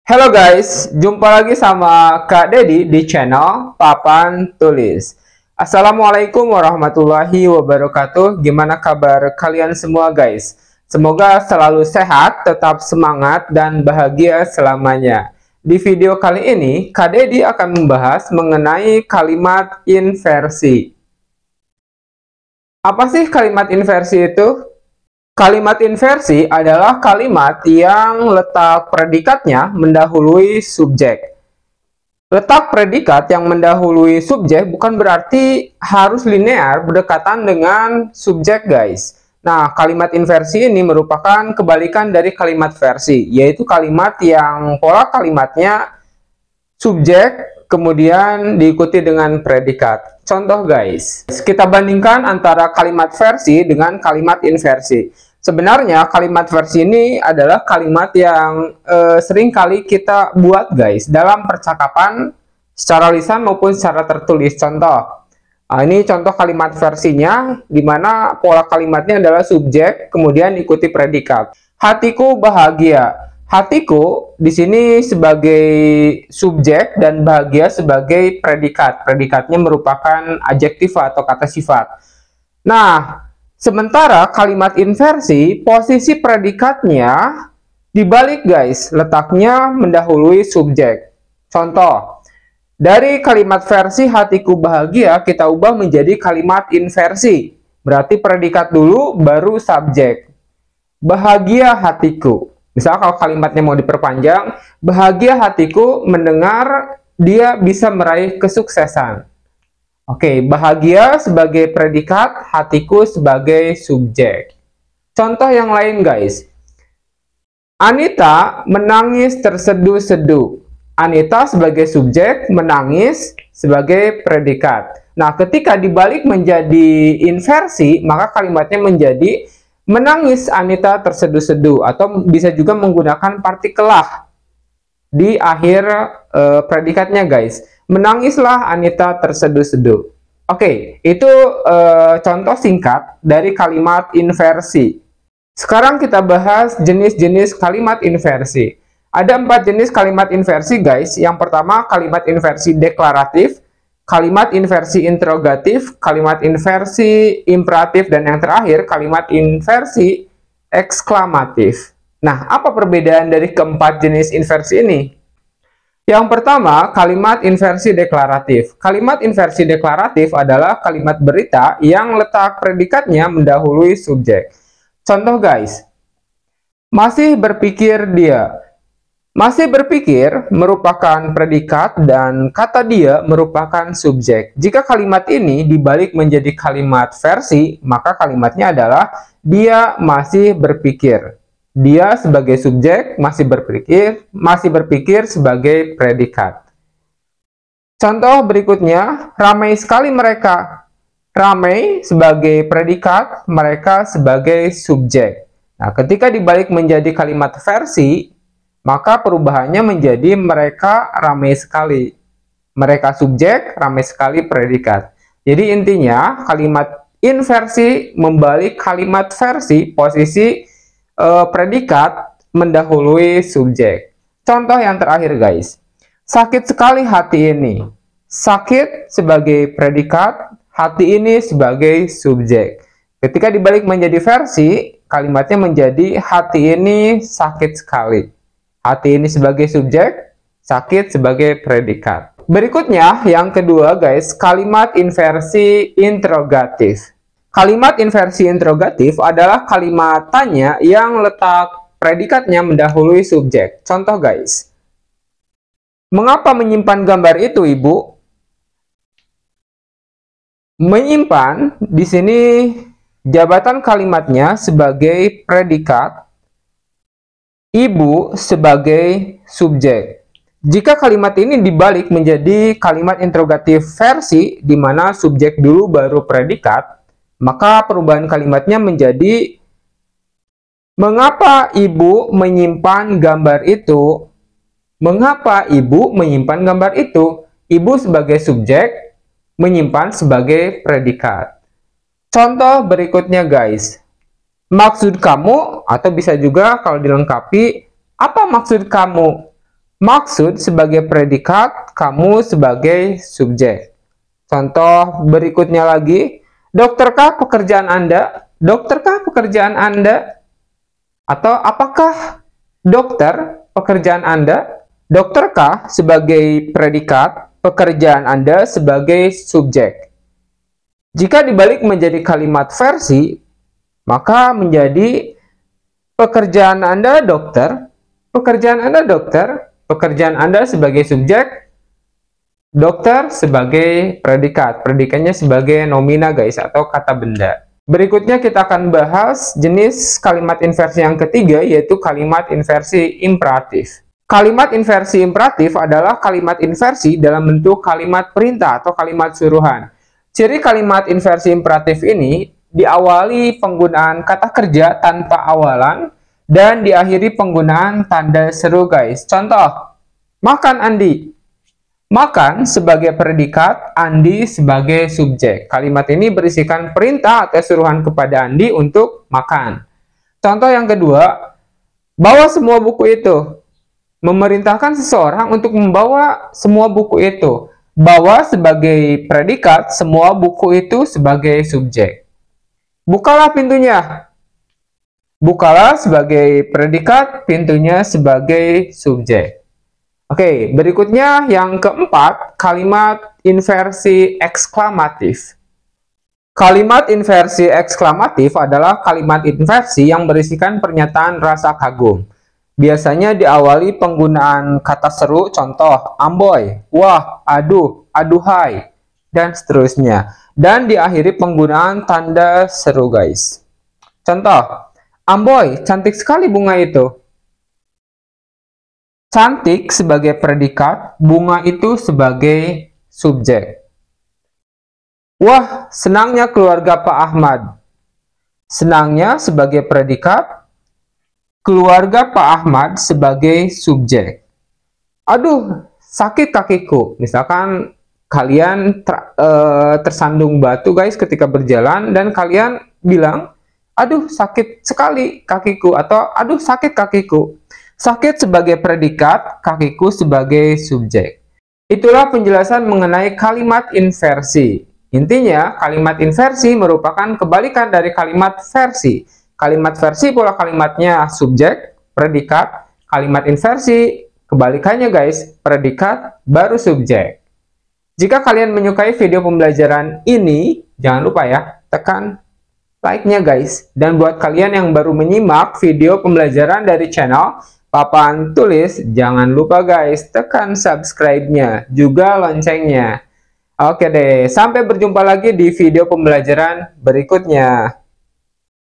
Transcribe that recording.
Halo guys, jumpa lagi sama Kak Dedi di channel Papan Tulis. Assalamualaikum warahmatullahi wabarakatuh. Gimana kabar kalian semua guys? Semoga selalu sehat, tetap semangat, dan bahagia selamanya. Di video kali ini, Kak Dedi akan membahas mengenai kalimat inversi. Apa sih kalimat inversi itu? Kalimat inversi adalah kalimat yang letak predikatnya mendahului subjek. Letak predikat yang mendahului subjek bukan berarti harus linear berdekatan dengan subjek, guys. Nah, kalimat inversi ini merupakan kebalikan dari kalimat versi, yaitu kalimat yang pola kalimatnya subjek kemudian diikuti dengan predikat. Contoh guys, kita bandingkan antara kalimat versi dengan kalimat inversi. Sebenarnya kalimat versi ini adalah kalimat yang sering kali kita buat guys dalam percakapan secara lisan maupun secara tertulis. Contoh, ini contoh kalimat versinya di mana pola kalimatnya adalah subjek kemudian ikuti predikat. Hatiku bahagia. Hatiku di sini sebagai subjek dan bahagia sebagai predikat. Predikatnya merupakan adjektif atau kata sifat. Nah, sementara kalimat inversi, posisi predikatnya dibalik guys, letaknya mendahului subjek. Contoh, dari kalimat versi hatiku bahagia, kita ubah menjadi kalimat inversi. Berarti predikat dulu, baru subjek. Bahagia hatiku. Misal kalau kalimatnya mau diperpanjang, bahagia hatiku mendengar dia bisa meraih kesuksesan. Oke, bahagia sebagai predikat, hatiku sebagai subjek. Contoh yang lain guys. Anita menangis terseduh-seduh. Anita sebagai subjek, menangis sebagai predikat. Nah, ketika dibalik menjadi inversi, maka kalimatnya menjadi menangis Anita terseduh-seduh, atau bisa juga menggunakan partikel lah di akhir predikatnya guys. Menangislah Anita terseduh-seduh. Oke, itu contoh singkat dari kalimat inversi. Sekarang kita bahas jenis-jenis kalimat inversi. Ada 4 jenis kalimat inversi guys. Yang pertama kalimat inversi deklaratif, kalimat inversi interrogatif, kalimat inversi imperatif, dan yang terakhir kalimat inversi eksklamatif. Nah, apa perbedaan dari keempat jenis inversi ini? Yang pertama, kalimat inversi deklaratif. Kalimat inversi deklaratif adalah kalimat berita yang letak predikatnya mendahului subjek. Contoh guys, masih berpikir dia. Masih berpikir merupakan predikat dan kata dia merupakan subjek. Jika kalimat ini dibalik menjadi kalimat versi, maka kalimatnya adalah dia masih berpikir. Dia sebagai subjek masih berpikir sebagai predikat. Contoh berikutnya, ramai sekali mereka. Ramai sebagai predikat, mereka sebagai subjek. Nah, ketika dibalik menjadi kalimat versi, maka perubahannya menjadi mereka ramai sekali. Mereka subjek, ramai sekali predikat. Jadi intinya kalimat inversi membalik kalimat versi, posisi predikat mendahului subjek. Contoh yang terakhir guys. Sakit sekali hati ini. Sakit sebagai predikat, hati ini sebagai subjek. Ketika dibalik menjadi versi, kalimatnya menjadi hati ini sakit sekali. Hati ini sebagai subjek, sakit sebagai predikat. Berikutnya, yang kedua guys, kalimat inversi interrogatif. Kalimat inversi interrogatif adalah kalimat tanya yang letak predikatnya mendahului subjek. Contoh guys, mengapa menyimpan gambar itu, Ibu? Menyimpan, di sini jabatan kalimatnya sebagai predikat, Ibu sebagai subjek. Jika kalimat ini dibalik menjadi kalimat interrogatif versi, di mana subjek dulu baru predikat, maka perubahan kalimatnya menjadi mengapa Ibu menyimpan gambar itu? Mengapa Ibu menyimpan gambar itu? Ibu sebagai subjek, menyimpan sebagai predikat. Contoh berikutnya guys. Maksud kamu, atau bisa juga kalau dilengkapi, apa maksud kamu? Maksud sebagai predikat, kamu sebagai subjek. Contoh berikutnya lagi, dokterkah pekerjaan Anda? Dokterkah pekerjaan Anda? Atau apakah dokter pekerjaan Anda? Dokterkah sebagai predikat, pekerjaan Anda sebagai subjek. Jika dibalik menjadi kalimat versi, maka menjadi pekerjaan Anda dokter, pekerjaan Anda dokter, pekerjaan Anda sebagai subjek, dokter sebagai predikat. Predikatnya sebagai nomina guys, atau kata benda. Berikutnya kita akan bahas jenis kalimat inversi yang ketiga, yaitu kalimat inversi imperatif. Kalimat inversi imperatif adalah kalimat inversi dalam bentuk kalimat perintah atau kalimat suruhan. Ciri kalimat inversi imperatif ini diawali penggunaan kata kerja tanpa awalan dan diakhiri penggunaan tanda seru guys. Contoh, makan Andi. Makan sebagai predikat, Andi sebagai subjek. Kalimat ini berisikan perintah atau suruhan kepada Andi untuk makan. Contoh yang kedua, bawa semua buku itu. Memerintahkan seseorang untuk membawa semua buku itu. Bawa sebagai predikat, semua buku itu sebagai subjek. Bukalah pintunya. Bukalah sebagai predikat, pintunya sebagai subjek. Oke, berikutnya yang keempat, kalimat inversi eksklamatif. Kalimat inversi eksklamatif adalah kalimat inversi yang berisikan pernyataan rasa kagum. Biasanya diawali penggunaan kata seru, contoh, amboy, wah, aduh, aduhai, dan seterusnya. Dan diakhiri penggunaan tanda seru guys. Contoh, amboy, cantik sekali bunga itu. Cantik sebagai predikat, bunga itu sebagai subjek. Wah, senangnya keluarga Pak Ahmad. Senangnya sebagai predikat, keluarga Pak Ahmad sebagai subjek. Aduh, sakit kakiku. Misalkan kalian tersandung batu guys ketika berjalan dan kalian bilang, aduh sakit sekali kakiku, atau aduh sakit kakiku. Sakit sebagai predikat, kakiku sebagai subjek. Itulah penjelasan mengenai kalimat inversi. Intinya, kalimat inversi merupakan kebalikan dari kalimat versi. Kalimat versi pola kalimatnya subjek, predikat. Kalimat inversi kebalikannya guys, predikat baru subjek. Jika kalian menyukai video pembelajaran ini, jangan lupa ya, tekan like-nya guys. Dan buat kalian yang baru menyimak video pembelajaran dari channel Papan Tulis, jangan lupa guys, tekan subscribe-nya, juga loncengnya. Oke deh, sampai berjumpa lagi di video pembelajaran berikutnya.